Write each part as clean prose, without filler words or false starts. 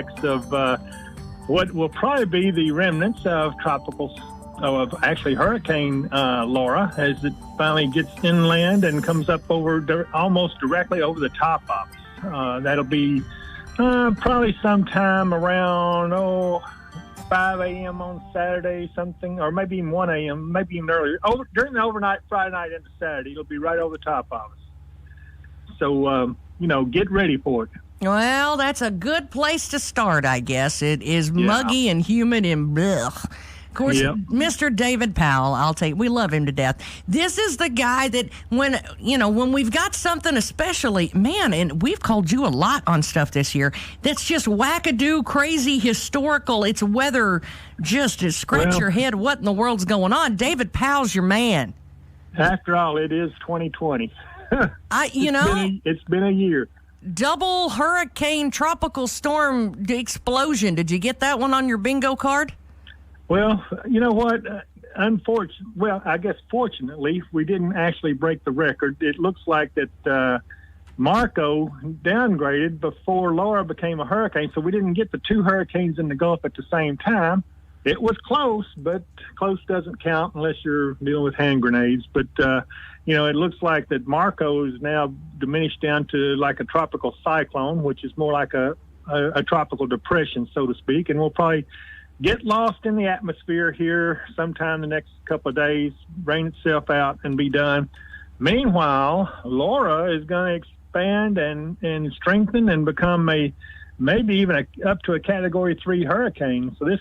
aspects of what will probably be the remnants of Hurricane Laura as it finally gets inland and comes up over almost directly over the top of us. That'll be probably sometime around 5 a.m. on Saturday, something, or maybe even 1 a.m., maybe even earlier. During the overnight, Friday night into Saturday, it'll be right over the top of us. So, get ready for it. Well, that's a good place to start, I guess. It is muggy and humid and blech. Of course, Mr. David Powell, we love him to death. This is the guy that when we've got something especially, man, and we've called you a lot on stuff this year, that's just wackadoo, crazy, historical. It's weather just to scratch your head. What in the world's going on? David Powell's your man. After all, it is 2020. It's been a year. Double hurricane tropical storm explosion. Did you get that one on your bingo card? Well, you know what? Fortunately, we didn't actually break the record. It looks like that Marco downgraded before Laura became a hurricane, so we didn't get the two hurricanes in the Gulf at the same time. It was close, but close doesn't count unless you're dealing with hand grenades. But, it looks like that Marco is now diminished down to like a tropical cyclone, which is more like a tropical depression, so to speak, and we'll probably get lost in the atmosphere here sometime the next couple of days, rain itself out, and be done. Meanwhile, Laura is going to expand and strengthen and become maybe even up to a Category 3 hurricane. So this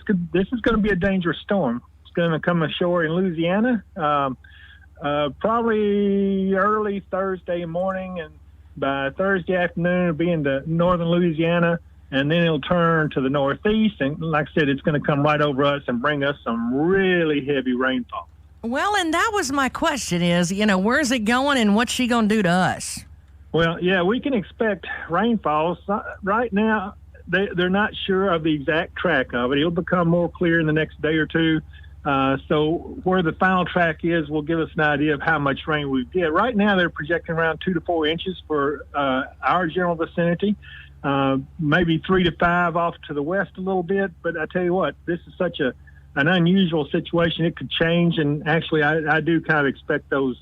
is going to be a dangerous storm. It's going to come ashore in Louisiana, probably early Thursday morning, and by Thursday afternoon it'll be into northern Louisiana, and then it'll turn to the northeast. And like I said, it's going to come right over us and bring us some really heavy rainfall. Well, and that was my question is, where's it going and what's she going to do to us? Well, yeah, we can expect rainfalls. Right now, they're not sure of the exact track of it. It'll become more clear in the next day or two. So where the final track is will give us an idea of how much rain we get. Right now, they're projecting around 2 to 4 inches for our general vicinity, maybe 3 to 5 off to the west a little bit. But I tell you what, this is such an unusual situation. It could change, and actually I do kind of expect those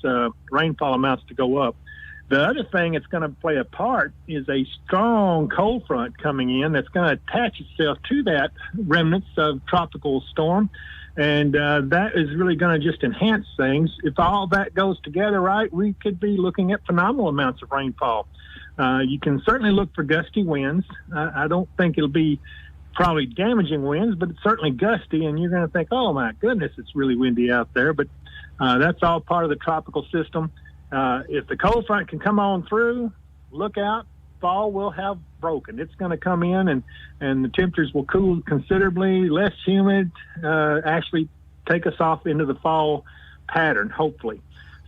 rainfall amounts to go up. The other thing that's going to play a part is a strong cold front coming in that's going to attach itself to that remnants of tropical storm, and that is really going to just enhance things. If all that goes together right, we could be looking at phenomenal amounts of rainfall. You can certainly look for gusty winds. I don't think it'll be probably damaging winds, but it's certainly gusty, and you're going to think, oh, my goodness, it's really windy out there. But that's all part of the tropical system. If the cold front can come on through, look out, fall will have broken. It's going to come in, and the temperatures will cool considerably, less humid, actually take us off into the fall pattern, hopefully.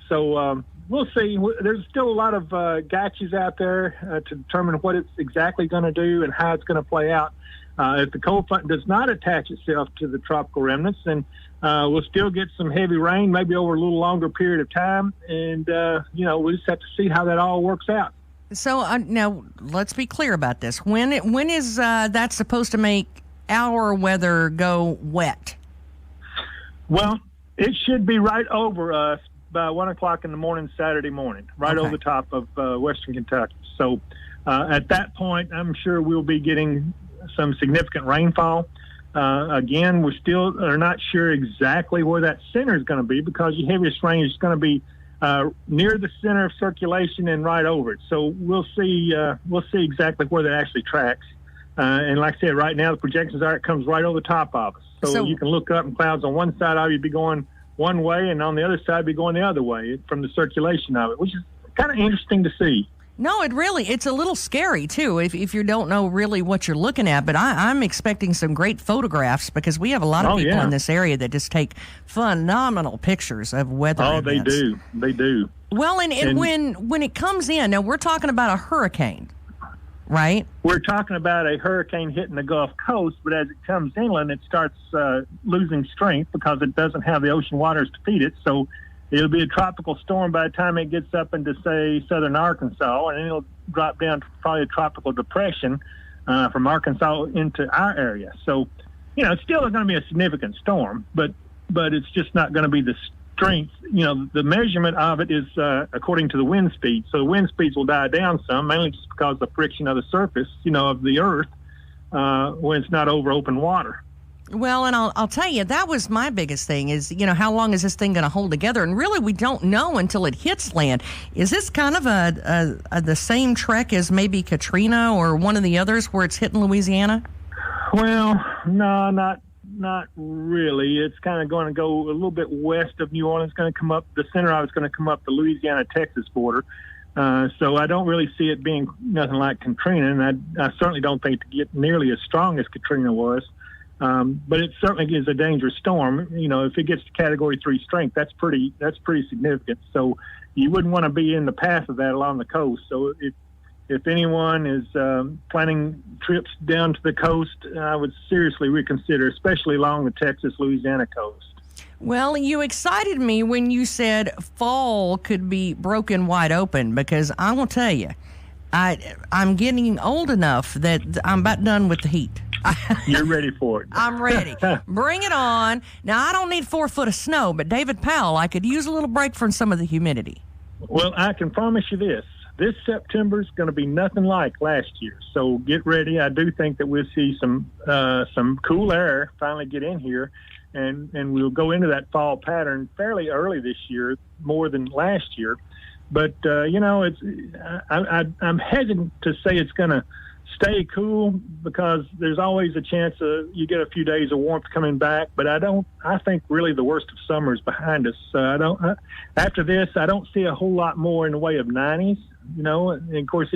So we'll see. There's still a lot of gotchas out there to determine what it's exactly going to do and how it's going to play out. If the cold front does not attach itself to the tropical remnants, then we'll still get some heavy rain, maybe over a little longer period of time. And, we'll just have to see how that all works out. So now let's be clear about this. When is that supposed to make our weather go wet? Well, it should be right over us by 1 o'clock in the morning, Saturday morning, right over the top of western Kentucky. So at that point, I'm sure we'll be getting some significant rainfall. Again, we still are not sure exactly where that center is going to be because your heaviest rain is going to be near the center of circulation and right over it. So we'll see exactly where that actually tracks. And like I said, right now the projections are it comes right over the top of us. So you can look up and clouds on one side of you be going one way, and on the other side be going the other way from the circulation of it, which is kind of interesting to see. No, it's a little scary, too, if you don't know really what you're looking at. But I'm expecting some great photographs because we have a lot of people in this area that just take phenomenal pictures of weather events. They do. Well, and when it comes in, now we're talking about a hurricane, right? We're talking about a hurricane hitting the Gulf Coast, but as it comes inland, it starts losing strength because it doesn't have the ocean waters to feed it. So it'll be a tropical storm by the time it gets up into, say, southern Arkansas, and then it'll drop down to probably a tropical depression from Arkansas into our area. So, it's still going to be a significant storm, but it's just not going to be the strength. The measurement of it is according to the wind speed. So the wind speeds will die down some, mainly just because of the friction of the surface, of the earth when it's not over open water. Well, and I'll tell you, that was my biggest thing is, how long is this thing going to hold together? And really, we don't know until it hits land. Is this kind of the same trek as maybe Katrina or one of the others where it's hitting Louisiana? Well, no, not really. It's kind of going to go a little bit west of New Orleans. It's going to come up, the center of it's going to come up the Louisiana-Texas border. So I don't really see it being nothing like Katrina, and I certainly don't think it get nearly as strong as Katrina was. But it certainly is a dangerous storm. If it gets to Category 3 strength, that's pretty significant. So you wouldn't want to be in the path of that along the coast. So if anyone is planning trips down to the coast, I would seriously reconsider, especially along the Texas-Louisiana coast. Well, you excited me when you said fall could be broken wide open, because I will tell you, I'm getting old enough that I'm about done with the heat. You're ready for it. I'm ready. Bring it on. Now, I don't need 4 foot of snow, but David Powell, I could use a little break from some of the humidity. Well, I can promise you this. This September is going to be nothing like last year, so get ready. I do think that we'll see some cool air finally get in here, and we'll go into that fall pattern fairly early this year, more than last year. But I'm hesitant to say it's going to stay cool, because there's always a chance you get a few days of warmth coming back. But I think really the worst of summer is behind us. After this, I don't see a whole lot more in the way of 90s. And of course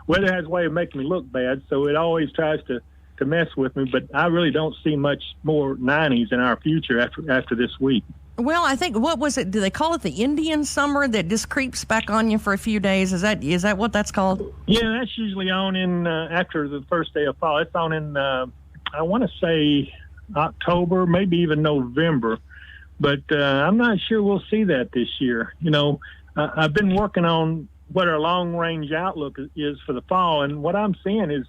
weather has a way of making me look bad, so it always tries to mess with me. But I really don't see much more 90s in our future after this week. Well, I think, what was it? Do they call it the Indian summer that just creeps back on you for a few days? Is that what that's called? Yeah, that's usually on in after the first day of fall. It's on in, I want to say October, maybe even November. But I'm not sure we'll see that this year. I've been working on what our long-range outlook is for the fall, and what I'm seeing is,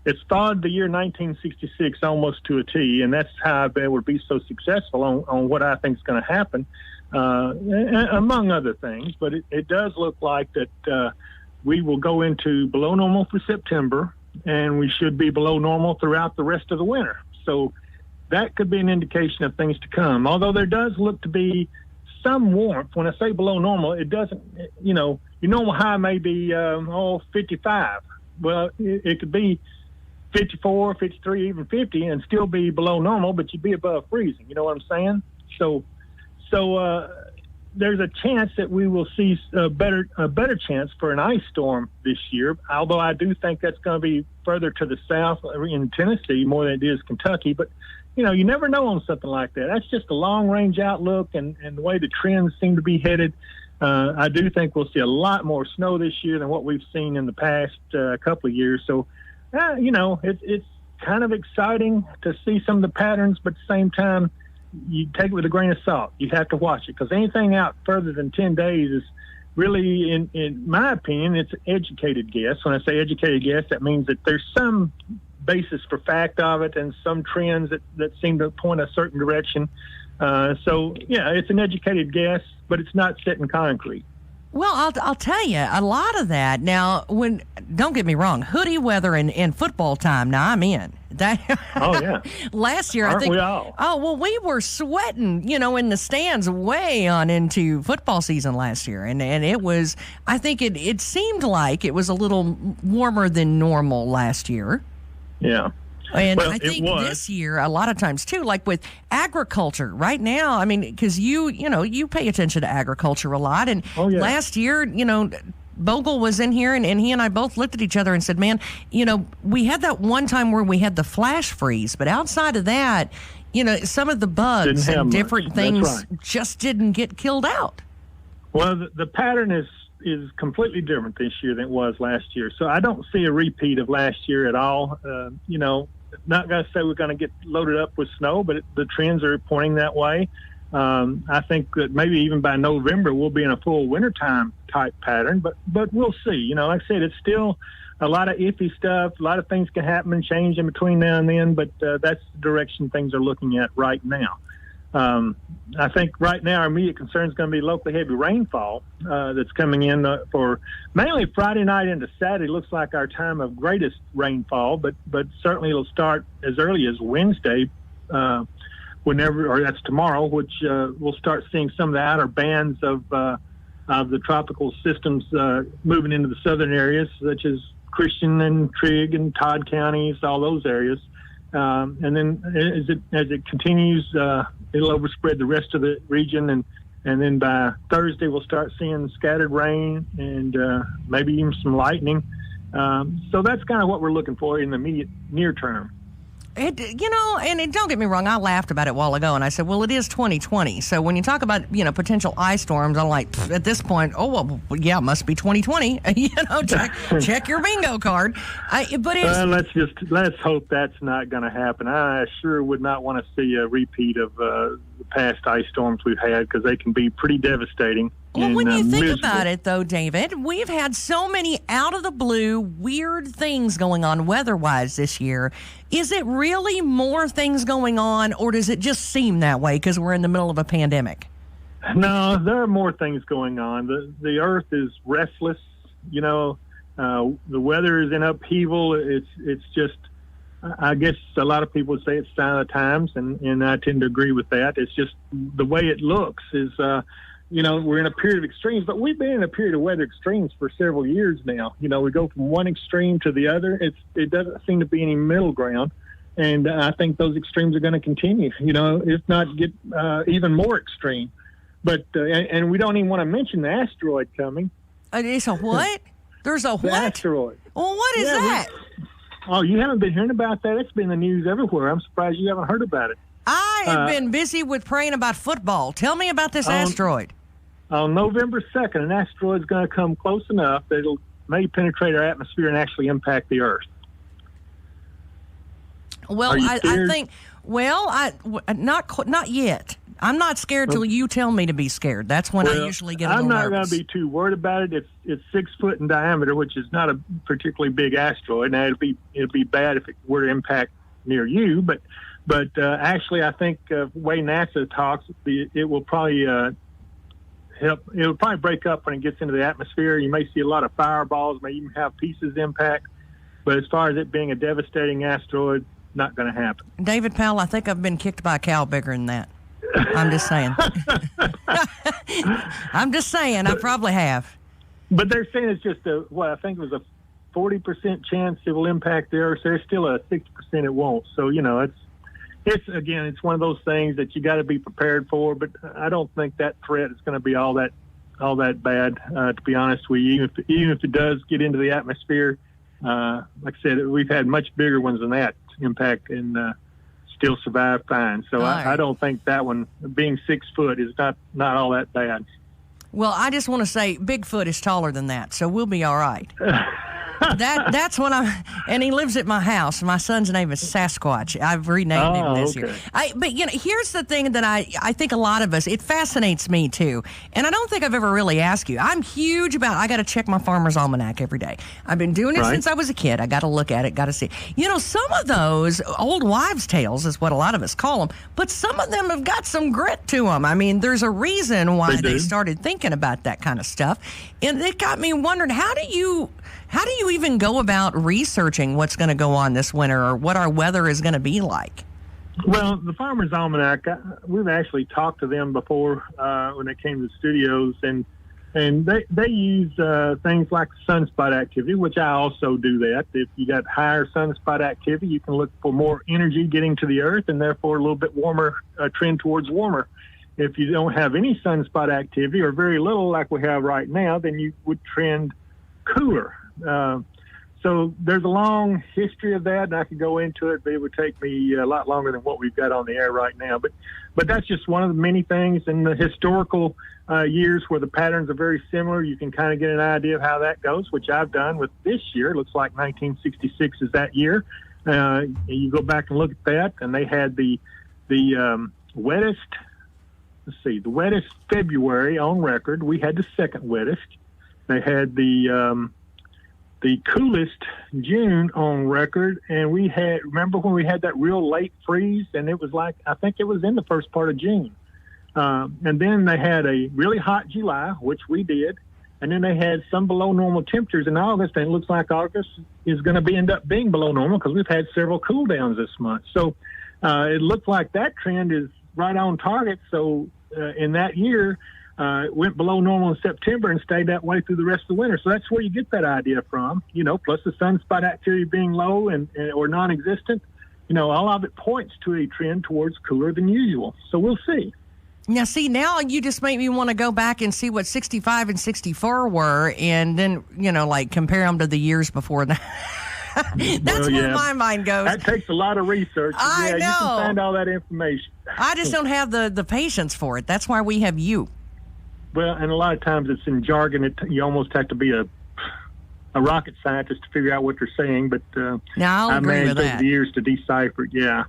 it's thawed the year 1966 almost to a T, and that's how I've been able to be so successful on what I think is going to happen, among other things. But it does look like that we will go into below normal for September, and we should be below normal throughout the rest of the winter. So that could be an indication of things to come, although there does look to be some warmth. When I say below normal, it doesn't, your normal high may be 55. Well, it could be 54, 53, even 50, and still be below normal, but you'd be above freezing. You know what I'm saying? So there's a chance that we will see a better chance for an ice storm this year, although I do think that's going to be further to the south in Tennessee more than it is Kentucky. But, you never know on something like that. That's just a long-range outlook, and the way the trends seem to be headed. I do think we'll see a lot more snow this year than what we've seen in the past couple of years. So, it's kind of exciting to see some of the patterns, but at the same time, you take it with a grain of salt. You have to watch it, because anything out further than 10 days is really, in my opinion, it's an educated guess. When I say educated guess, that means that there's some basis for fact of it and some trends that seem to point a certain direction. So, it's an educated guess, but it's not set in concrete. Well, I'll tell you, a lot of that. Now, don't get me wrong, hoodie weather and football time, now I'm in. Oh, yeah. Last year, Aren't I think. We all? Oh, well, we were sweating, in the stands way on into football season last year. And it was, I think it seemed like it was a little warmer than normal last year. Yeah. And I think this year, a lot of times too, like with agriculture right now, I mean, because you pay attention to agriculture a lot. And last year, Bogle was in here and he and I both looked at each other and said, man, we had that one time where we had the flash freeze, but outside of that, some of the bugs and different things just didn't get killed out. Well, the pattern is completely different this year than it was last year. So I don't see a repeat of last year at all. Not going to say we're going to get loaded up with snow, but the trends are pointing that way. I think that maybe even by November we'll be in a full wintertime type pattern, but we'll see. Like I said, it's still a lot of iffy stuff. A lot of things can happen and change in between now and then, but that's the direction things are looking at right now. I think right now our immediate concern is going to be locally heavy rainfall that's coming in for mainly Friday night into Saturday. Looks like our time of greatest rainfall, but certainly it'll start as early as Wednesday, or that's tomorrow, which we'll start seeing some of the outer bands of the tropical systems moving into the southern areas, such as Christian and Trigg and Todd counties, all those areas. And then as it continues, it'll overspread the rest of the region, and then by Thursday we'll start seeing scattered rain and maybe even some lightning. So that's kind of what we're looking for in the immediate near term. And don't get me wrong, I laughed about it a while ago, and I said, well, it is 2020. So when you talk about, potential ice storms, I'm like, at this point, it must be 2020. Check your bingo card. Let's hope that's not going to happen. I sure would not want to see a repeat of the past ice storms we've had, because they can be pretty devastating. Well, when you think about it, though, David, we've had so many out-of-the-blue, weird things going on weather-wise this year. Is it really more things going on, or does it just seem that way because we're in the middle of a pandemic? No, there are more things going on. The Earth is restless. The weather is in upheaval. It's just, I guess a lot of people would say it's sign of the times, and I tend to agree with that. It's just the way it looks is... we're in a period of extremes, but we've been in a period of weather extremes for several years now. We go from one extreme to the other. It doesn't seem to be any middle ground, and I think those extremes are going to continue, if not get even more extreme. But and we don't even want to mention the asteroid coming. It's a what? There's a what? The asteroid. Well, what is that? You haven't been hearing about that? It's been in the news everywhere. I'm surprised you haven't heard about it. I have been busy with praying about football. Tell me about this asteroid. On November 2nd, an asteroid is going to come close enough that it'll may penetrate our atmosphere and actually impact the Earth. Well, I think, not yet. I'm not scared till you tell me to be scared. That's when I usually get a little nervous. I'm not going to be too worried about it. It's 6 foot in diameter, which is not a particularly big asteroid. Now, it'd be bad if it were to impact near you, but actually, I think the way NASA talks, it will probably it'll probably break up when it gets into the atmosphere. You may see a lot of fireballs, may even have pieces impact. But as far as it being a devastating asteroid, not going to happen. David Powell, I think I've been kicked by a cow bigger than that. I'm just saying. I probably have. But they're saying it's just I think it was a 40% chance it will impact the Earth. There's still a 60% it won't. So, it's one of those things that you got to be prepared for, but I don't think that threat is going to be all that bad, to be honest with you. Even if it does get into the atmosphere, like I said, we've had much bigger ones than that impact and still survive fine. So I don't think that one, being 6 foot, is not all that bad. Well, I just want to say Bigfoot is taller than that, so we'll be all right. That's when and he lives at my house. My son's name is Sasquatch. I've renamed him this year. But here's the thing that I think a lot of us, it fascinates me too. And I don't think I've ever really asked you. I'm huge about, I got to check my Farmer's Almanac every day. I've been doing it since I was a kid. I got to look at it, got to see. Some of those old wives' tales is what a lot of us call them, but some of them have got some grit to them. I mean, there's a reason why they started thinking about that kind of stuff. And it got me wondering, how do you even go about researching what's going to go on this winter or what our weather is going to be like? Well, the Farmer's Almanac, we've actually talked to them before when they came to the studios, and they use things like sunspot activity, which I also do that. If you got higher sunspot activity, you can look for more energy getting to the Earth and therefore a little bit warmer, trend towards warmer. If you don't have any sunspot activity or very little like we have right now, then you would trend cooler. So there's a long history of that, and I could go into it, but it would take me a lot longer than what we've got on the air right now. But that's just one of the many things in the historical years where the patterns are very similar. You can kind of get an idea of how that goes, which I've done with this year. It looks like 1966 is that year. You go back and look at that, and they had the wettest, the wettest February on record. We had the second wettest. They had the the coolest June on record. And remember when we had that real late freeze, and it was like, I think it was in the first part of June. And then they had a really hot July, which we did. And then they had some below normal temperatures in August, and it looks like August is going to end up being below normal because we've had several cool downs this month. So it looks like that trend is right on target. So in that year, it went below normal in September and stayed that way through the rest of the winter. So that's where you get that idea from, plus the sunspot activity being low or non-existent. All of it points to a trend towards cooler than usual. So we'll see. Now you just make me want to go back and see what 65 and 64 were, and then, compare them to the years before that. That's where my mind goes. That takes a lot of research. I know. You can find all that information. I just don't have the patience for it. That's why we have you. Well, and a lot of times it's in jargon. You almost have to be a rocket scientist to figure out what they're saying, but I'll agree with that. I managed over the years to decipher it. Yeah.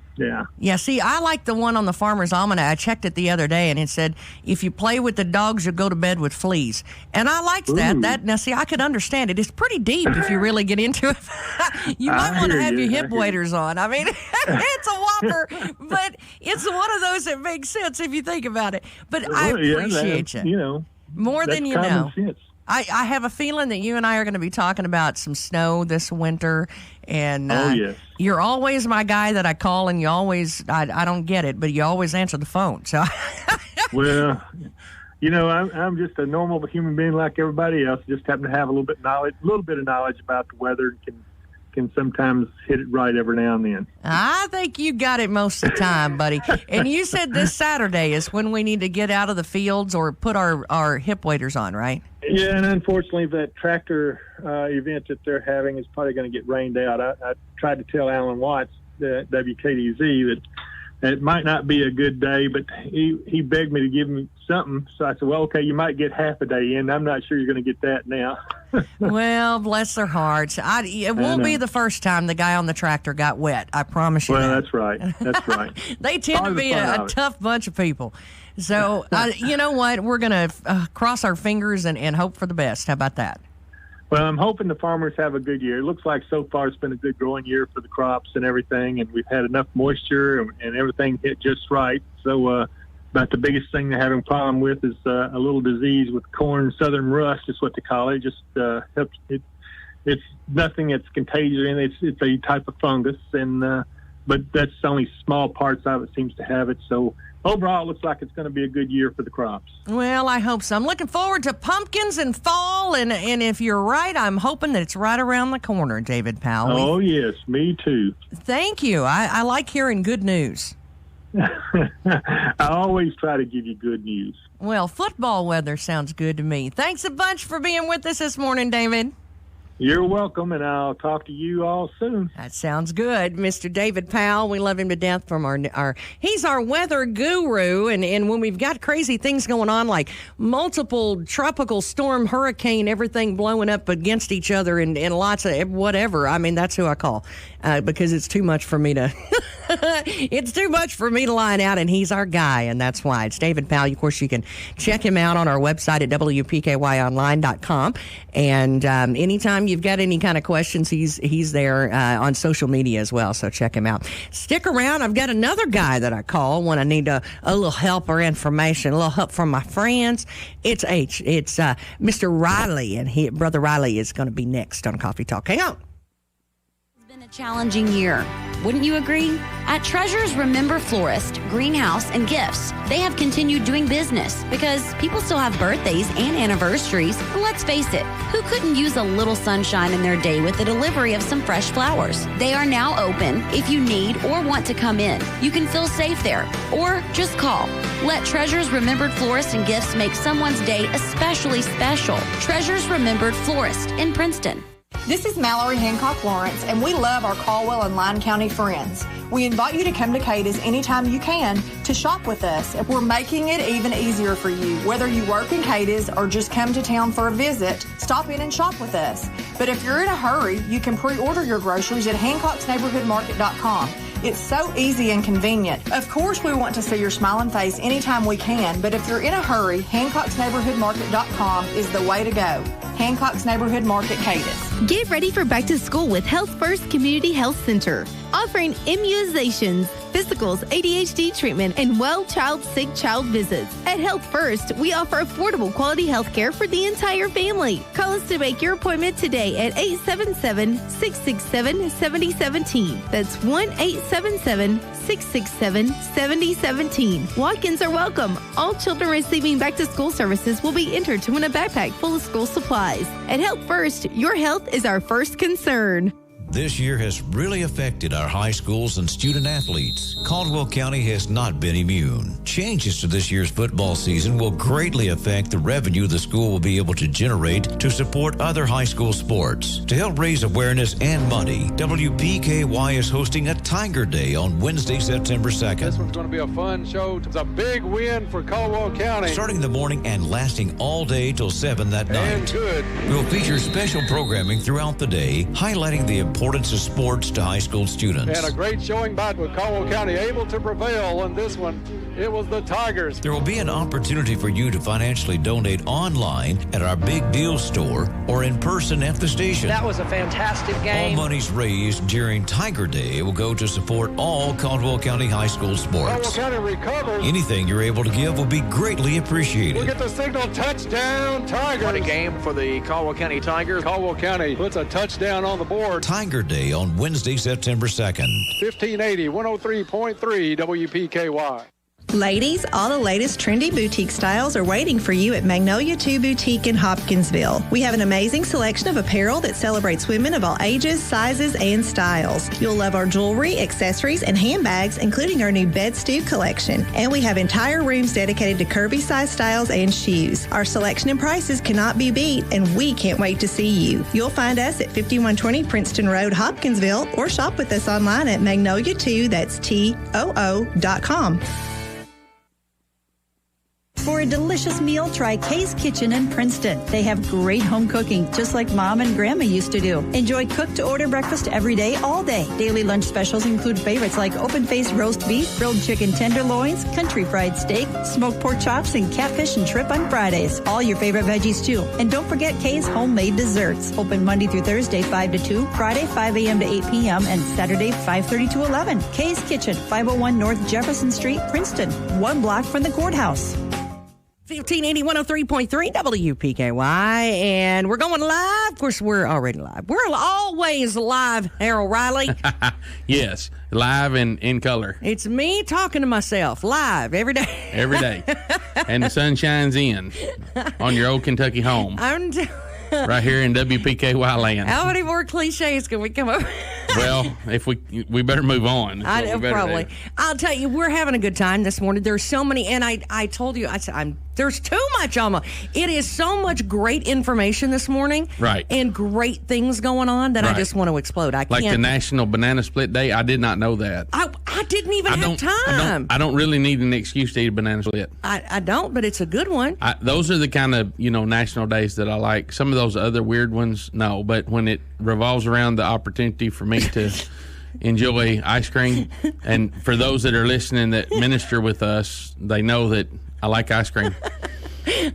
Yeah, see, I like the one on the Farmer's Almanac. I checked it the other day, and it said, if you play with the dogs, you'll go to bed with fleas. And I liked that. Now, see, I could understand it. It's pretty deep if you really get into it. You might want to have your hip waders on. I mean, it's a whopper, but it's one of those that makes sense if you think about it. But I appreciate you. More than you know. Sense. I have a feeling that you and I are going to be talking about some snow this winter. And yes. You're always my guy that I call, and you always, I don't get it, but you always answer the phone. So, well, I'm just a normal human being like everybody else. Just happen to have a little bit of knowledge about the weather, and can sometimes hit it right every now and then. I think you got it most of the time, buddy. And you said this Saturday is when we need to get out of the fields or put our hip waders on, right? Yeah, and unfortunately, that tractor event that they're having is probably going to get rained out. I tried to tell Alan Watts, the WKDZ, that it might not be a good day, but he begged me to give him something. So I said, well, okay, you might get half a day in. I'm not sure you're going to get that now. Well, bless their hearts. It won't be the first time the guy on the tractor got wet. I promise you. Well, that's right. That's right. They tend to be a tough bunch of people. So, you know what? We're going to cross our fingers and hope for the best. How about that? Well, I'm hoping the farmers have a good year. It looks like so far it's been a good growing year for the crops and everything, and we've had enough moisture and everything hit just right. So about the biggest thing they're having a problem with is a little disease with corn, southern rust is what they call it. Just it's nothing that's contagious. It's a type of fungus, but that's only small parts of it seems to have it. So overall, it looks like it's going to be a good year for the crops. Well, I hope so. I'm looking forward to pumpkins and fall, and if you're right, I'm hoping that it's right around the corner, David Powell. Oh, yes, me too. Thank you. I like hearing good news. I always try to give you good news. Well, football weather sounds good to me. Thanks a bunch for being with us this morning, David. You're welcome, and I'll talk to you all soon. That sounds good. Mr. David Powell, we love him to death from he's our weather guru, and when we've got crazy things going on like multiple tropical storm, hurricane, everything blowing up against each other and lots of whatever, I mean, that's who I call because it's too much for me to it's too much for me to line out, and he's our guy, and that's why. It's David Powell. Of course, you can check him out on our website at WPKYonline.com, and anytime you've got any kind of questions, he's there on social media as well, so check him out. Stick around. I've got another guy that I call when I need a little help or information, a little help from my friends. It's Mr. Riley, and Brother Riley is going to be next on Coffee Talk. Hang on. It's been a challenging year. Wouldn't you agree? At Treasures Remember Florist, Greenhouse, and Gifts, they have continued doing business because people still have birthdays and anniversaries. And let's face it, who couldn't use a little sunshine in their day with the delivery of some fresh flowers? They are now open if you need or want to come in. You can feel safe there or just call. Let Treasures Remembered Florist and Gifts make someone's day especially special. Treasures Remembered Florist in Princeton. This is Mallory Hancock Lawrence, and we love our Caldwell and Line County friends. We invite you to come to Cadiz anytime you can to shop with us. We're making it even easier for you. Whether you work in Cadiz or just come to town for a visit, stop in and shop with us. But if you're in a hurry, you can pre-order your groceries at HancocksNeighborhoodMarket.com. It's so easy and convenient. Of course, we want to see your smiling face anytime we can, but if you're in a hurry, HancocksNeighborhoodMarket.com is the way to go. Hancock's Neighborhood Market, Cadiz. Get ready for back to school with Health First Community Health Center, offering immunizations, physicals, ADHD treatment, and sick child visits. At Health First, we offer affordable quality health care for the entire family. Call us to make your appointment today at 877-667-7017. That's 1-877-667-7017. Walk-ins are welcome. All children receiving back-to-school services will be entered to win a backpack full of school supplies. At Health First, your health is our first concern. This year has really affected our high schools and student athletes. Caldwell County has not been immune. Changes to this year's football season will greatly affect the revenue the school will be able to generate to support other high school sports. To help raise awareness and money, WPKY is hosting a Tiger Day on Wednesday, September 2nd. This one's going to be a fun show. It's a big win for Caldwell County. Starting in the morning and lasting all day till 7 that night. And good. We'll feature special programming throughout the day, highlighting the importance of sports to high school students. And a great showing by Caldwell County, able to prevail on this one. It was the Tigers. There will be an opportunity for you to financially donate online at our Big Deal store or in person at the station. That was a fantastic game. All monies raised during Tiger Day will go to support all Caldwell County high school sports. Caldwell County recovers. Anything you're able to give will be greatly appreciated. We'll get the signal, touchdown, Tigers. What a game for the Caldwell County Tigers. Caldwell County puts a touchdown on the board. Tiger Day on Wednesday, September 2nd. 1580, 103.3 WPKY. Ladies, all the latest trendy boutique styles are waiting for you at Magnolia 2 Boutique in Hopkinsville. We have an amazing selection of apparel that celebrates women of all ages, sizes, and styles. You'll love our jewelry, accessories, and handbags, including our new Bed Stew collection. And we have entire rooms dedicated to curvy-size styles and shoes. Our selection and prices cannot be beat, and we can't wait to see you. You'll find us at 5120 Princeton Road, Hopkinsville, or shop with us online at Magnolia2, that's TOO.com. For a delicious meal, try Kay's Kitchen in Princeton. They have great home cooking, just like Mom and Grandma used to do. Enjoy cook-to-order breakfast every day, all day. Daily lunch specials include favorites like open-faced roast beef, grilled chicken tenderloins, country fried steak, smoked pork chops, and catfish and shrimp on Fridays. All your favorite veggies, too. And don't forget Kay's homemade desserts. Open Monday through Thursday, 5 to 2, Friday, 5 a.m. to 8 p.m., and Saturday, 5:30 to 11. Kay's Kitchen, 501 North Jefferson Street, Princeton, 1 block from the courthouse. 1580 103.3 WPKY, and we're going live. Of course, we're already live. We're always live, Harrell Riley. Yes, live and in color. It's me talking to myself live every day. Every day. And the sun shines in on your old Kentucky home. Right here in WPKY land. How many more cliches can we come up with? Well, if we better move on. I know, probably. I'll tell you, we're having a good time this morning. There's so many, and I told you, I said, there's too much almost. It is so much great information this morning. Right. And great things going on that I just want to explode. I can't. Like the National Banana Split Day, I did not know that. I didn't even have time. I don't really need an excuse to eat a banana split. I don't, but it's a good one. Those are the kind of, national days that I like. Some of those other weird ones, no. But when it revolves around the opportunity for me to enjoy ice cream, and for those that are listening that minister with us, they know that I like ice cream.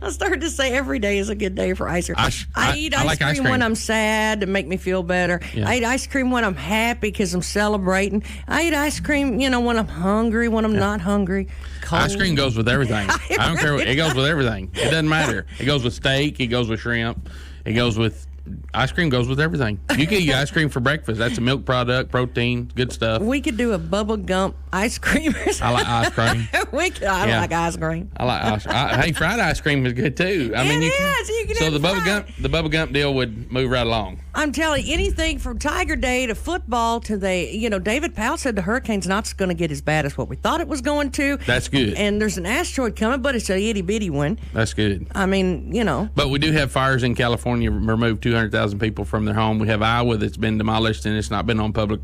I started to say every day is a good day for ice cream. I eat ice cream when I'm sad to make me feel better. Yeah. I eat ice cream when I'm happy because I'm celebrating. I eat ice cream, when I'm hungry, when I'm not hungry. Cold. Ice cream goes with everything. I don't care. It goes with everything. It doesn't matter. It goes with steak. It goes with shrimp. It goes with... Ice cream goes with everything. You can eat ice cream for breakfast. That's a milk product, protein, good stuff. We could do a Bubba Gump ice cream. I like ice cream. I like ice cream. I like ice cream. Hey, fried ice cream is good too. I mean, you can so the Bubba Gump deal would move right along. I'm telling you, anything from Tiger Day to football to David Powell said the hurricane's not going to get as bad as what we thought it was going to. That's good. And there's an asteroid coming, but it's a itty bitty one. That's good. I mean, But we do have fires in California, removed 200,000 people from their home. We have Iowa that's been demolished, and it's not been on public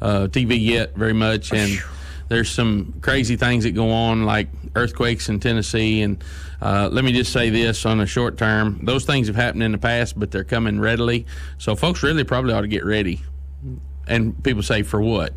TV yet very much. And there's some crazy things that go on, like earthquakes in Tennessee. And let me just say this on the short term. Those things have happened in the past, but they're coming readily. So folks really probably ought to get ready. And people say, for what?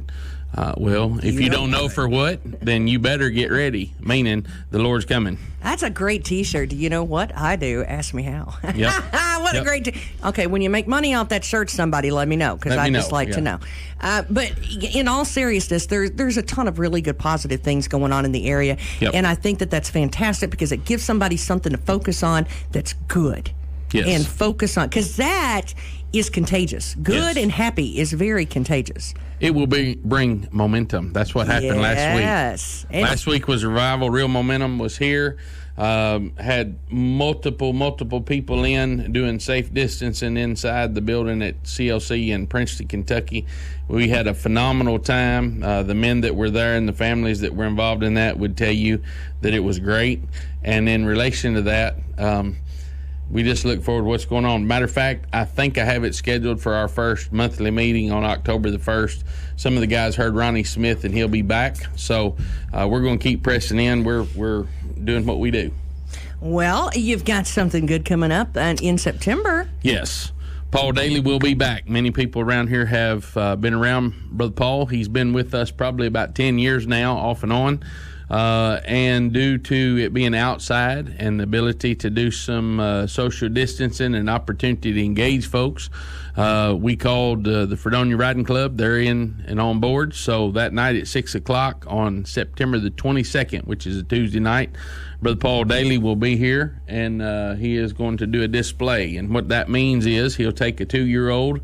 Well, if you don't know for what, then you better get ready, meaning the Lord's coming. That's a great T-shirt. Do you know what? I do. Ask me how. Yep. What a great Okay, when you make money off that shirt, somebody let me know, because I just like to know. But in all seriousness, there's a ton of really good positive things going on in the area. Yep. And I think that that's fantastic, because it gives somebody something to focus on that's good. Yes. And focus on, because that is contagious. Good and happy is very contagious. It will bring momentum. That's what happened last week. Yes. Last week was revival. Real momentum was here. Had multiple people in doing safe distancing inside the building at CLC in Princeton, Kentucky. We had a phenomenal time. The men that were there and the families that were involved in that would tell you that it was great. And in relation to that, we just look forward to what's going on. Matter of fact, I think I have it scheduled for our first monthly meeting on October the 1st. Some of the guys heard Ronnie Smith, and he'll be back. So we're going to keep pressing in. We're doing what we do. Well, you've got something good coming up in September. Yes. Paul Daly will be back. Many people around here have been around Brother Paul. He's been with us probably about 10 years now, off and on. And due to it being outside and the ability to do some social distancing and opportunity to engage folks, we called the Fredonia Riding Club. They're in and on board. So that night at 6 o'clock on September the 22nd, which is a Tuesday night, Brother Paul Daly will be here, and he is going to do a display. And what that means is he'll take a 2-year-old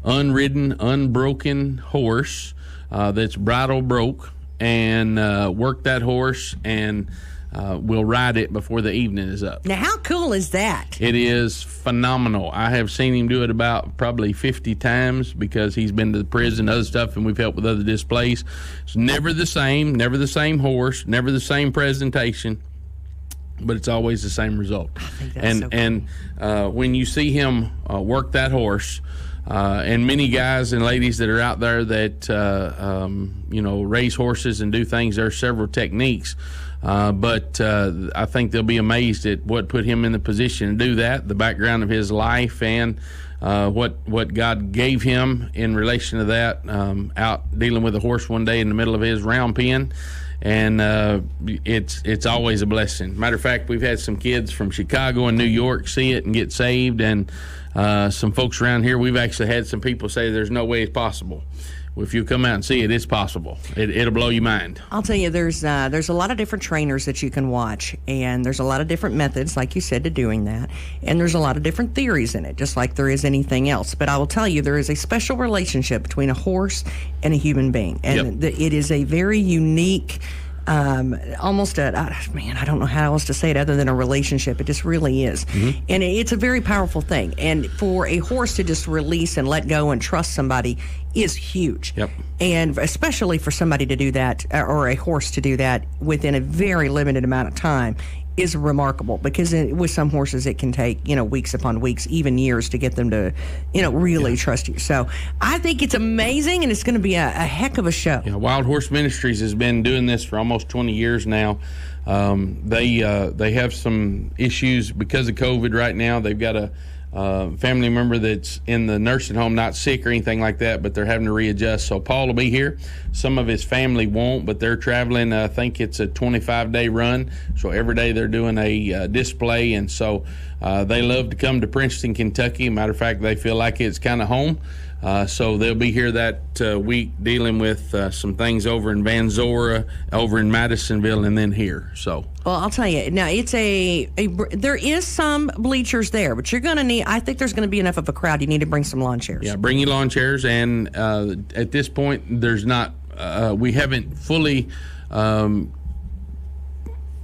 unridden, unbroken horse that's bridle broke, and work that horse, and we'll ride it before the evening is up. Now, how cool is that? It is phenomenal. I have seen him do it about probably 50 times, because he's been to the prison and other stuff, and we've helped with other displays. It's never the same horse, never the same presentation, but it's always the same result. I think that's so cool. And when you see him work that horse, and many guys and ladies that are out there that raise horses and do things, there are several techniques, but I think they'll be amazed at what put him in the position to do that, the background of his life, and what God gave him in relation to that, out dealing with a horse one day in the middle of his round pen. And it's always a blessing. Matter of fact, we've had some kids from Chicago and New York see it and get saved, and some folks around here, we've actually had some people say there's no way it's possible. Well, if you come out and see it, it's possible. It'll blow your mind. I'll tell you, there's a lot of different trainers that you can watch, and there's a lot of different methods, like you said, to doing that, and there's a lot of different theories in it, just like there is anything else. But I will tell you, there is a special relationship between a horse and a human being, and it is a very unique, almost I don't know how else to say it other than a relationship. It just really is. Mm-hmm. And it's a very powerful thing. And for a horse to just release and let go and trust somebody is huge. Yep. And especially for somebody to do that, or a horse to do that within a very limited amount of time, is remarkable, because with some horses it can take weeks upon weeks, even years, to get them to really trust you. So I think it's amazing, and it's going to be a heck of a show. Yeah, Wild Horse Ministries has been doing this for almost 20 years now. They have some issues because of COVID right now. They've got a family member that's in the nursing home, not sick or anything like that, but they're having to readjust. So Paul will be here. Some of his family won't, but they're traveling. I think it's a 25-day run. So every day they're doing a display, and so they love to come to Princeton, Kentucky. Matter of fact, they feel like it's kind of home. So they'll be here that week dealing with some things over in Van Zora, over in Madisonville, and then here. So. Well, I'll tell you, now it's there is some bleachers there, but you're going to need, I think there's going to be enough of a crowd. You need to bring some lawn chairs. Yeah, bring your lawn chairs. And at this point, there's not, we haven't fully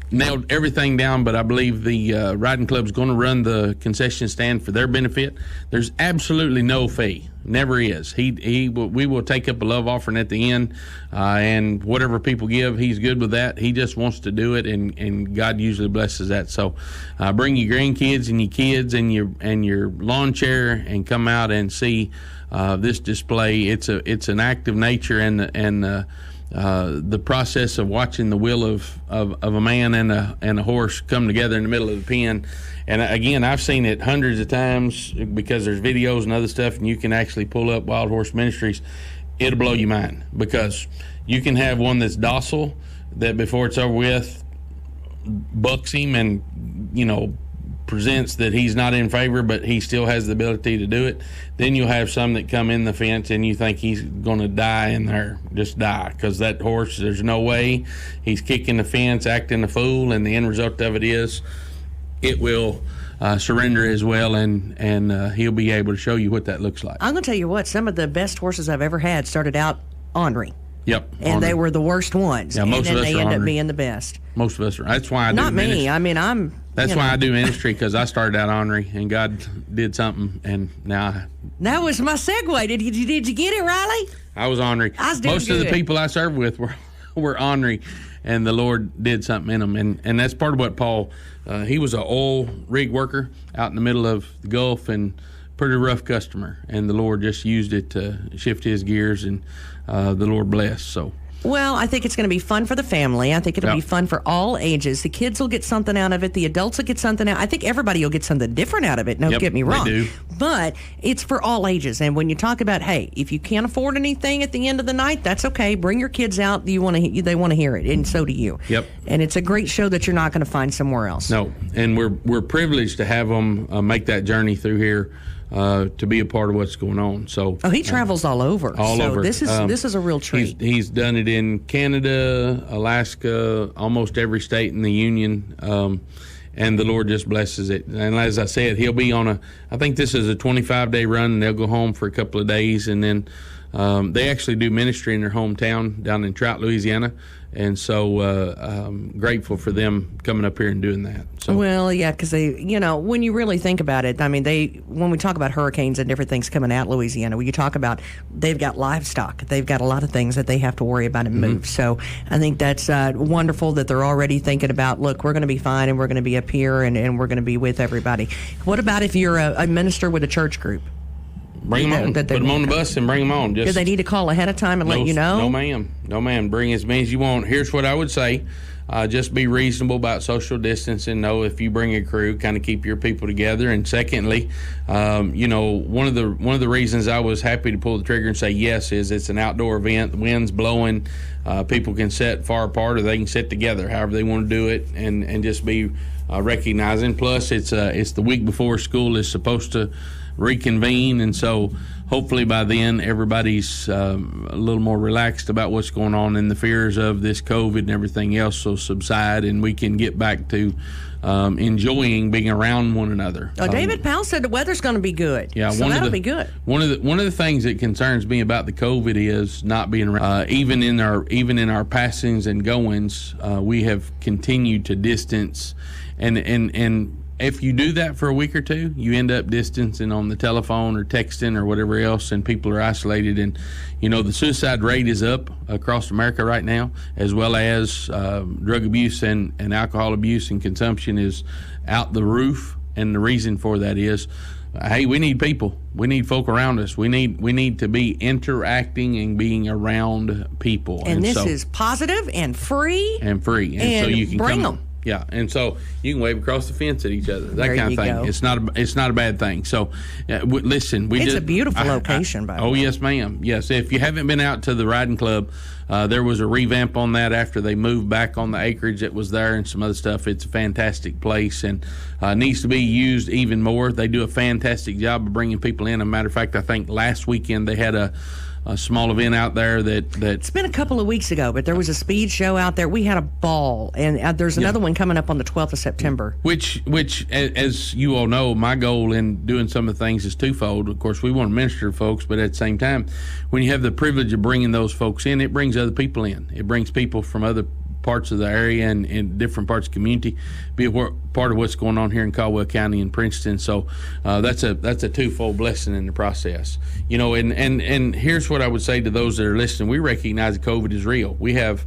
nailed everything down, but I believe the riding club's going to run the concession stand for their benefit. There's absolutely no fee. Never is. We will take up a love offering at the end, and whatever people give, he's good with that. He just wants to do it, and God usually blesses that. So bring your grandkids and your kids and your lawn chair and come out and see this display. It's an act of nature, and the process of watching the will of a man and a horse come together in the middle of the pen. And again, I've seen it hundreds of times, because there's videos and other stuff, and you can actually pull up Wild Horse Ministries. it'll blow your mind, because you can have one that's docile, that before it's over with bucks him and, presents that he's not in favor, but he still has the ability to do it. Then you'll have some that come in the fence and you think he's going to die in there, just die, because that horse, there's no way. He's kicking the fence, acting a fool, and the end result of it is it will surrender as well, and he'll be able to show you what that looks like. I'm going to tell you what, some of the best horses I've ever had started out ornery. Yep. And they were the worst ones. Yeah, most and of then us they are end ornery. up being the best. Most of us are. That's why I do Not ministry. me. I mean, That's why I do ministry, because I started out ornery, and God did something, and now that was my segue. Did you get it, Riley? I was ornery. Most of the people I served with were ornery, and the Lord did something in them, and that's part of what Paul. He was an oil rig worker out in the middle of the Gulf, and pretty rough customer, and the Lord just used it to shift his gears, and the Lord blessed. So. Well, I think it's going to be fun for the family. I think it'll be fun for all ages. The kids will get something out of it. The adults will get something out. I think everybody will get something different out of it. Don't get me wrong. They do. But it's for all ages. And when you talk about, hey, if you can't afford anything at the end of the night, that's okay. Bring your kids out. They want to hear it, and so do you. Yep. And it's a great show that you're not going to find somewhere else. No, and we're privileged to have them make that journey through here. To be a part of what's going on. So he travels all over. All over. This is a real treat. He's done it in Canada, Alaska, almost every state in the union, and the Lord just blesses it. And as I said, he'll be on I think this is a 25-day run, and they'll go home for a couple of days, and then they actually do ministry in their hometown down in Trout, Louisiana. And so grateful for them coming up here and doing that. So. Well, yeah, because when you really think about it, I mean, when we talk about hurricanes and different things coming out Louisiana, when you talk about they've got livestock, they've got a lot of things that they have to worry about and move. So I think that's wonderful that they're already thinking about, look, we're going to be fine, and we're going to be up here, and we're going to be with everybody. What about if you're a minister with a church group? Bring them on. Put them on the bus and bring them on. Do they need to call ahead of time and let you know? No, ma'am. No, ma'am. Bring as many as you want. Here's what I would say. Just be reasonable about social distancing. Know if you bring a crew, kind of keep your people together. And secondly, one of the reasons I was happy to pull the trigger and say yes is it's an outdoor event. The wind's blowing. People can sit far apart, or they can sit together, however they want to do it, and just be recognizing. Plus, it's the week before school is supposed to reconvene, and so hopefully by then everybody's a little more relaxed about what's going on, and the fears of this COVID and everything else will subside, and we can get back to enjoying being around one another. David Powell said the weather's going to be good. Yeah, so that'll be good. One of the things that concerns me about the COVID is not being around. Even in our passings and goings, we have continued to distance, and if you do that for a week or two, you end up distancing on the telephone or texting or whatever else, and people are isolated. And, the suicide rate is up across America right now, as well as drug abuse and alcohol abuse and consumption is out the roof. And the reason for that is, hey, we need people. We need folk around us. We need to be interacting and being around people. And this is positive and free. And so you can bring them. Yeah, and so you can wave across the fence at each other, that kind of thing. Go. It's not a bad thing. So, listen, it's a beautiful location, by the way. Oh, yes, ma'am. Yes, if you haven't been out to the riding club, there was a revamp on that after they moved back on the acreage that was there and some other stuff. It's a fantastic place and needs to be used even more. They do a fantastic job of bringing people in. As a matter of fact, I think last weekend they had a small event out there that it's been a couple of weeks ago, but there was a speed show out there. We had a ball, and there's another one coming up on the 12th of September. Which, as you all know, my goal in doing some of the things is twofold. Of course, we want to minister to folks, but at the same time, when you have the privilege of bringing those folks in, it brings other people in. It brings people from other parts of the area and in different parts of the community, be a part of what's going on here in Caldwell County and Princeton. So that's a twofold blessing in the process. And here's what I would say to those that are listening. We recognize that COVID is real. We have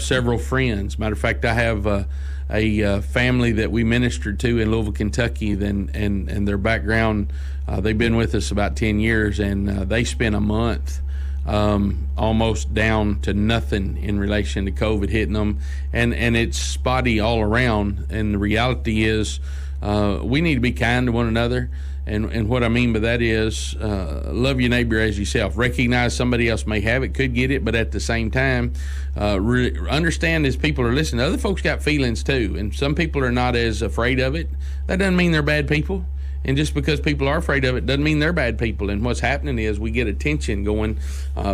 several friends. Matter of fact, I have a family that we ministered to in Louisville, Kentucky, and their background, they've been with us about 10 years, and they spent a month almost down to nothing in relation to COVID hitting them, and it's spotty all around. And the reality is, we need to be kind to one another. And what I mean by that is love your neighbor as yourself. Recognize somebody else may have it, could get it, but at the same time, really understand as people are listening, other folks got feelings too, and some people are not as afraid of it. That doesn't mean they're bad people. And just because people are afraid of it doesn't mean they're bad people. And what's happening is we get a tension going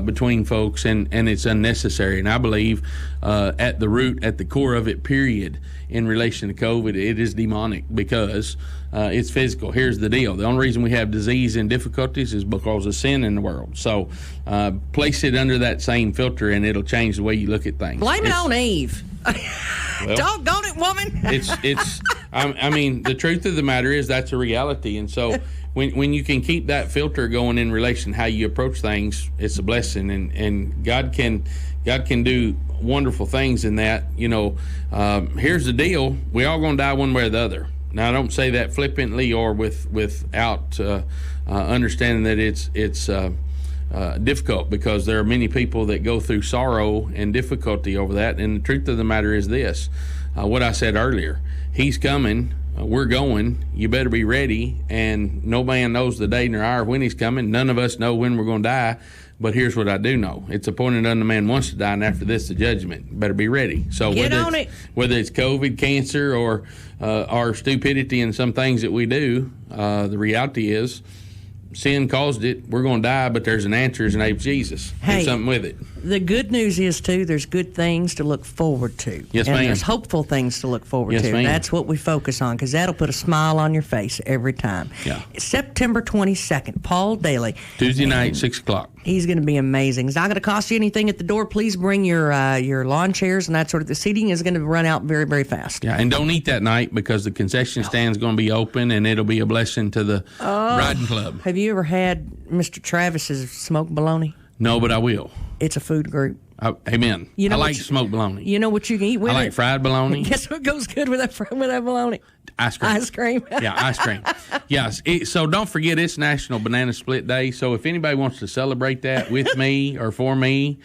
between folks, and it's unnecessary. And I believe at the root, at the core of it, period, in relation to COVID, it is demonic because it's physical. Here's the deal. The only reason we have disease and difficulties is because of sin in the world. So place it under that same filter, and it'll change the way you look at things. Blame it on Eve. Well, doggone it, woman. I mean, the truth of the matter is that's a reality. And so when you can keep that filter going in relation to how you approach things, it's a blessing. And God can do wonderful things in that. You know, here's the deal. We all going to die one way or the other. Now, I don't say that flippantly or without understanding that it's difficult, because there are many people that go through sorrow and difficulty over that. And the truth of the matter is this, what I said earlier, he's coming, we're going, you better be ready, and no man knows the day nor hour when he's coming. None of us know when we're going to die, but here's what I do know. It's appointed unto man once to die, and after this the judgment. You better be ready. So whether it's COVID, cancer, or our stupidity in some things that we do, the reality is sin caused it. We're going to die, but there's an answer. His name's Jesus. Hey, do something with it. The good news is, too, there's good things to look forward to. Yes, and ma'am. There's hopeful things to look forward to. Ma'am. That's what we focus on, because that'll put a smile on your face every time. Yeah. September 22nd, Paul Daly. Tuesday night, 6 o'clock. He's going to be amazing. It's not going to cost you anything at the door. Please bring your lawn chairs and that sort of. The seating is going to run out very, very fast. Yeah, and don't eat that night, because the concession stand's going to be open, and it'll be a blessing to the riding club. Have you ever had Mr. Travis's smoked bologna? No, but I will. It's a food group. Amen. I like smoked bologna. You know what you can eat with it? I like fried bologna. Guess what goes good with that bologna? Ice cream. Ice cream. Yeah, ice cream. Yes. So don't forget, it's National Banana Split Day. So if anybody wants to celebrate that with me or for me,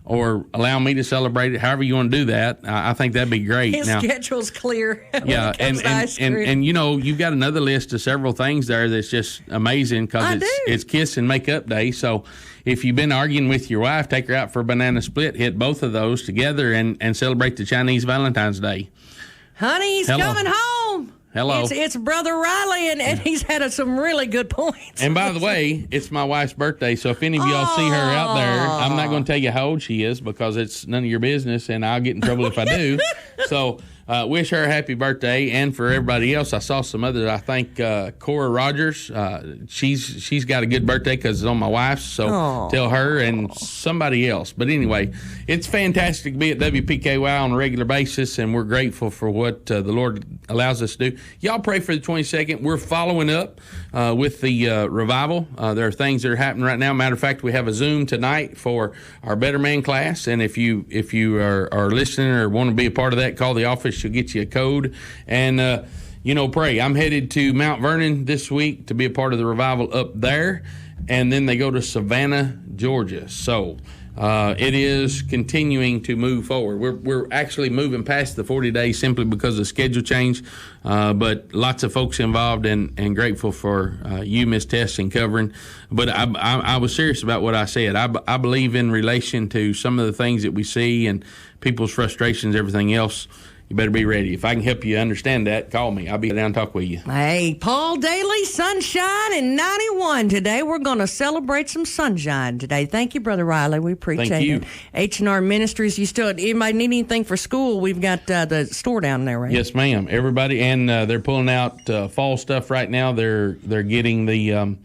or allow me to celebrate it, however you want to do that, I think that'd be great. His schedule's clear. Yeah, and you know, you've got another list of several things there that's just amazing, because it's Kiss and Makeup Day. So if you've been arguing with your wife, take her out for a banana split, hit both of those together, and celebrate the Chinese Valentine's Day. Honey, he's coming home. Hello. It's Brother Riley, and he's had some really good points. And by the way, it's my wife's birthday, so if any of y'all see her out there, I'm not going to tell you how old she is, because it's none of your business, and I'll get in trouble if I do. So wish her a happy birthday. And for everybody else, I saw some others. I think Cora Rogers, she's got a good birthday because it's on my wife's, so tell her, and somebody else. But anyway, it's fantastic to be at WPKY on a regular basis, and we're grateful for what the Lord allows us to do. Y'all pray for the 22nd. We're following up with the revival. There are things that are happening right now. Matter of fact, we have a Zoom tonight for our Better Man class, and if you are listening or want to be a part of that, call the office. She'll get you a code, and pray. I'm headed to Mount Vernon this week to be a part of the revival up there, and then they go to Savannah, Georgia. So it is continuing to move forward. We're actually moving past the 40 days simply because of schedule change, but lots of folks involved, and grateful for you, Ms. Tess, in covering. But I was serious about what I said. I believe in relation to some of the things that we see and people's frustrations, everything else. You better be ready. If I can help you understand that, call me. I'll be down and talk with you. Hey, Paul Daly, sunshine and 91 today. We're going to celebrate some sunshine today. Thank you, Brother Riley. We appreciate it. H&R Ministries, anybody need anything for school? We've got the store down there, right? Yes, ma'am. Everybody, and they're pulling out fall stuff right now. They're getting the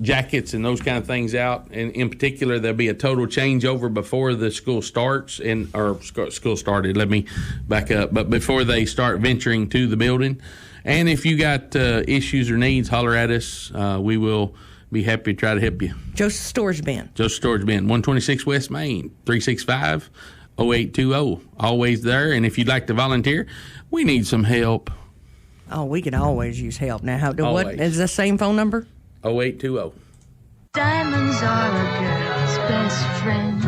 jackets and those kind of things out. And in particular, there'll be a total changeover before the school starts, school started. Let me back up. But before they start venturing to the building. And if you got issues or needs, holler at us. We will be happy to try to help you. Joseph Storage Bin. 126 West Main, 365-0820. Always there. And if you'd like to volunteer, we need some help. Oh, we can always use help. Now, what Always. is the same phone number? 0820. Diamonds are a girl's best friend.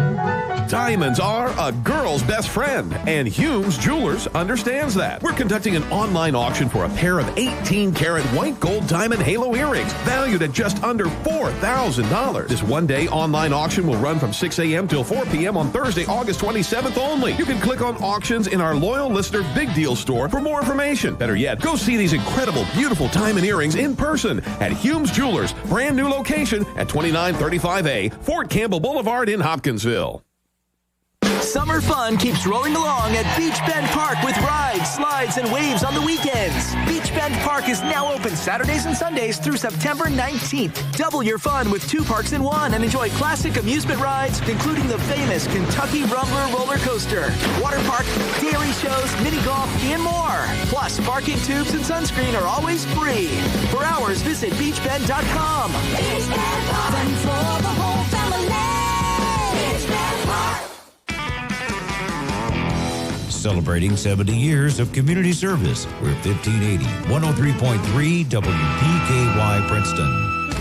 Diamonds are a girl's best friend, and Hume's Jewelers understands that. We're conducting an online auction for a pair of 18-karat white gold diamond halo earrings, valued at just under $4,000. This one-day online auction will run from 6 a.m. till 4 p.m. on Thursday, August 27th only. You can click on auctions in our loyal listener Big Deal store for more information. Better yet, go see these incredible, beautiful diamond earrings in person at Hume's Jewelers, brand new location at 2935A, Fort Campbell Boulevard in Hopkinsville. Summer fun keeps rolling along at Beach Bend Park with rides, slides, and waves on the weekends. Beach Bend Park is now open Saturdays and Sundays through September 19th. Double your fun with 2 parks in 1 and enjoy classic amusement rides, including the famous Kentucky Rumbler roller coaster, water park, daily shows, mini golf, and more. Plus, parking tubes and sunscreen are always free. For hours, visit beachbend.com. Beach Bend Park. Fun for the whole family. Beach Bend Park. Celebrating 70 years of community service. We're 1580, 103.3 WPKY Princeton.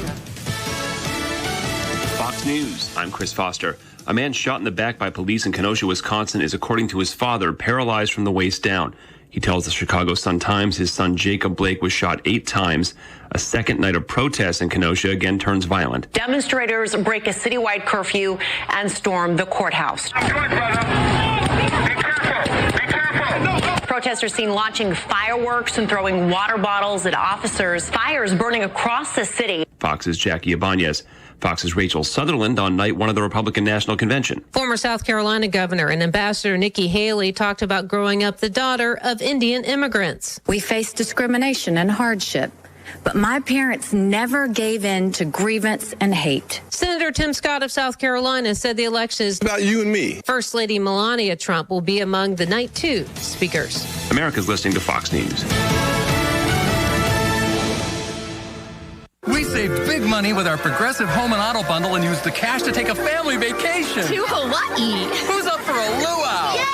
Fox News, I'm Chris Foster. A man shot in the back by police in Kenosha, Wisconsin is, according to his father, paralyzed from the waist down. He tells the Chicago Sun-Times his son Jacob Blake was shot 8 times. A second night of protests in Kenosha again turns violent. Demonstrators break a citywide curfew and storm the courthouse. Protesters seen launching fireworks and throwing water bottles at officers. Fires burning across the city. Fox's Jackie Ibanez. Fox's Rachel Sutherland on night 1 of the Republican National Convention. Former South Carolina Governor and Ambassador Nikki Haley talked about growing up the daughter of Indian immigrants. We face discrimination and hardship, but my parents never gave in to grievance and hate. Senator Tim Scott of South Carolina said the election is about you and me. First Lady Melania Trump will be among the night 2 speakers. America's listening to Fox News. We saved big money with our Progressive Home and Auto Bundle and used the cash to take a family vacation. To Hawaii. Who's up for a luau? Yeah!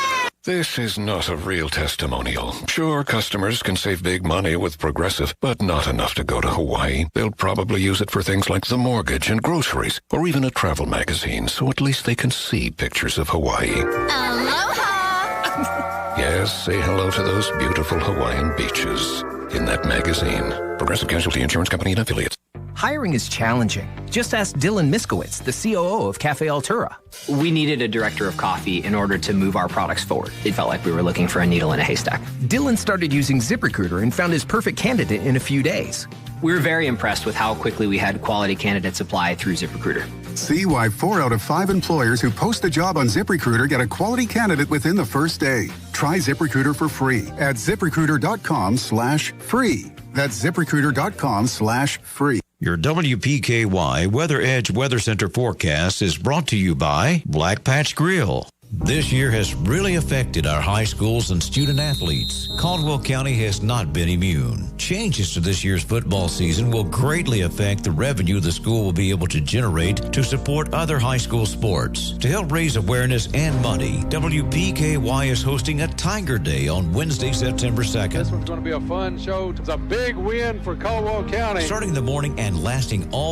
This is not a real testimonial. Sure, customers can save big money with Progressive, but not enough to go to Hawaii. They'll probably use it for things like the mortgage and groceries, or even a travel magazine, so at least they can see pictures of Hawaii. Aloha! Yes, say hello to those beautiful Hawaiian beaches in that magazine. Progressive Casualty Insurance Company and Affiliates. Hiring is challenging. Just ask Dylan Miskowitz, the COO of Cafe Altura. We needed a director of coffee in order to move our products forward. It felt like we were looking for a needle in a haystack. Dylan started using ZipRecruiter and found his perfect candidate in a few days. We were very impressed with how quickly we had quality candidates apply through ZipRecruiter. See why 4 out of 5 employers who post a job on ZipRecruiter get a quality candidate within the first day. Try ZipRecruiter for free at ZipRecruiter.com/free. That's ZipRecruiter.com/free. Your WPKY Weather Edge Weather Center forecast is brought to you by Black Patch Grill. This year has really affected our high schools and student athletes. Caldwell County has not been immune. Changes to this year's football season will greatly affect the revenue the school will be able to generate to support other high school sports. To help raise awareness and money, WPKY is hosting a Tiger Day on Wednesday, September 2nd. This one's going to be a fun show. It's a big win for Caldwell County. Starting in the morning and lasting all